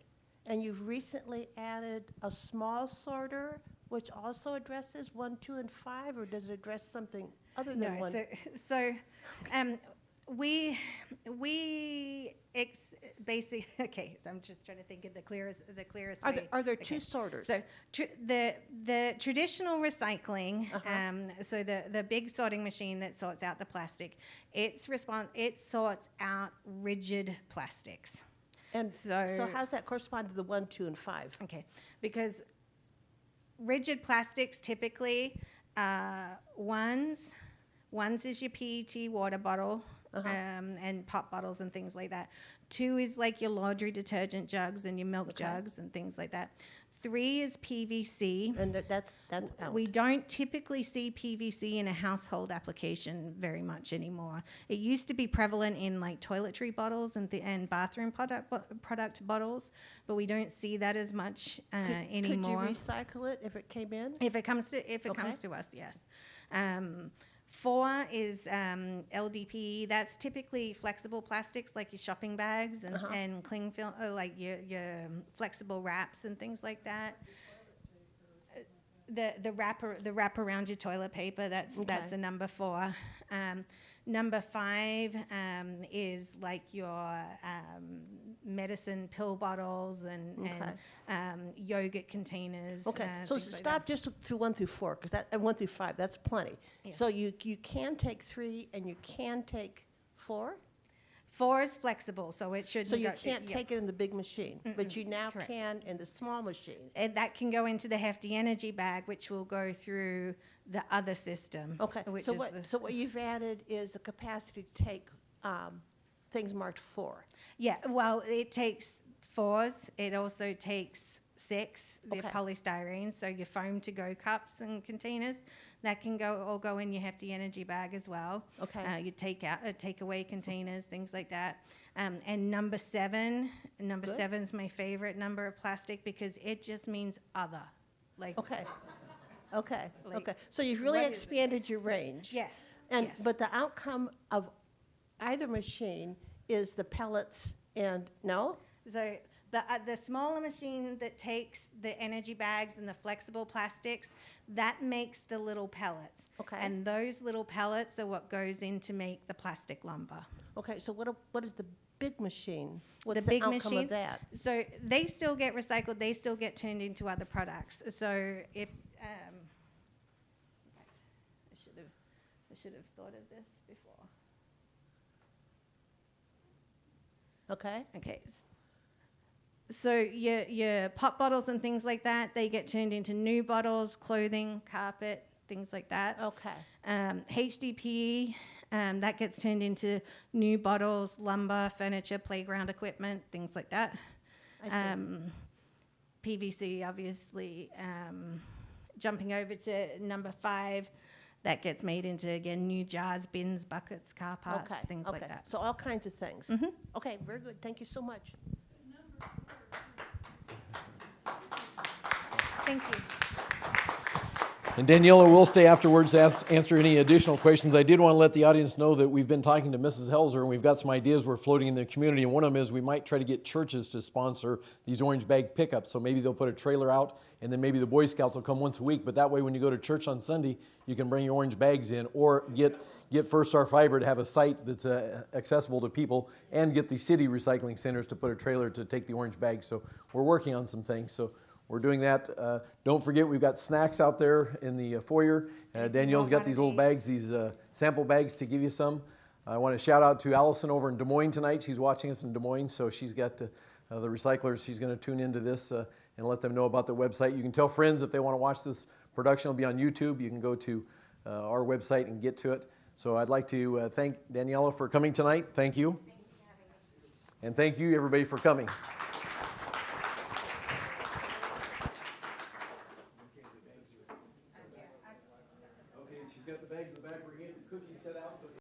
And you've recently added a small sorter, which also addresses 1, 2, and 5, or does it address something other than one? Basically, okay, so I'm just trying to think of the clearest Are way. are there two sorters? So the traditional recycling, so the big sorting machine that sorts out the plastic, it sorts out rigid plastics. And so how does that correspond to the 1, 2, and 5? Okay, because rigid plastics typically, ones is your PET water bottle, and pop bottles and things like that. 2 is like your laundry detergent jugs and your milk jugs and things like that. 3 is PVC. And that's out. We don't typically see PVC in a household application very much anymore. It used to be prevalent in like toiletry bottles and bathroom product bottles, but we don't see that as much anymore. Could you recycle it if it came in? If it comes to us, yes. 4 is LDPE. That's typically flexible plastics like your shopping bags and cling film, like your flexible wraps and things like that. The wrap around your toilet paper. That's a number 4. Number 5 is like your medicine pill bottles and yogurt containers. Okay, so stop just through 1 through 4, because and 1 through 5, that's plenty. Yeah. So you can take 3 and you can take 4? 4 is flexible, so it shouldn't. So you can't take it in the big machine, but you now correct. can in the small machine. And that can go into the hefty energy bag, which will go through the other system. Okay, which so is what you've added is a capacity to take things marked 4. Yeah, well, it takes 4s. It also takes 6, the Okay. polystyrene, so your foam to go cups and containers, that can go in your hefty energy bag as well. Okay. Your takeaway containers, things like that. And number 7 is my favorite number of plastic because it just means other. Like Okay. Okay. Like, Okay. So you've really what is it? expanded your range. Yes. And yes. but the outcome of either machine is the pellets and no? So the smaller machine that takes the energy bags and the flexible plastics, that makes the little pellets. Okay. And those little pellets are what goes in to make the plastic lumber. Okay. So what is the big machine? What's the big outcome machines, of that? So they still get recycled. They still get turned into other products. So if I should have thought of this before. Okay. Okay. So your pop bottles and things like that, they get turned into new bottles, clothing, carpet, things like that. Okay. HDPE, that gets turned into new bottles, lumber, furniture, playground equipment, things like that. I see. PVC, obviously. Jumping over to number 5, that gets made into, again, new jars, bins, buckets, car parts, Okay, things like that. So all kinds of things. Mhm. Okay, very good. Thank you so much. Thank you. And Daniela will stay afterwards to answer any additional questions. I did want to let the audience know that we've been talking to Mrs. Helzer, and we've got some ideas we're floating in the community. And one of them is we might try to get churches to sponsor these orange bag pickups. So maybe they'll put a trailer out, and then maybe the Boy Scouts will come once a week. But that way, when you go to church on Sunday, you can bring your orange bags in, or get First Star Fiber to have a site that's accessible to people, and get the city recycling centers to put a trailer to take the orange bags. So we're working on some things. So we're doing that. Don't forget, we've got snacks out there in the foyer. Danielle's got these little bags, these sample bags to give you some. I want to shout out to Allison over in Des Moines tonight. She's watching us in Des Moines, so she's got the recyclers. She's going to tune into this and let them know about the website. You can tell friends if they want to watch this production. It'll be on YouTube. You can go to our website and get to it. So I'd like to thank Daniela for coming tonight. Thank you. Thanks for having me. And thank you, everybody, for coming. Okay, she's got the bags in the back. We're getting cookies set out. So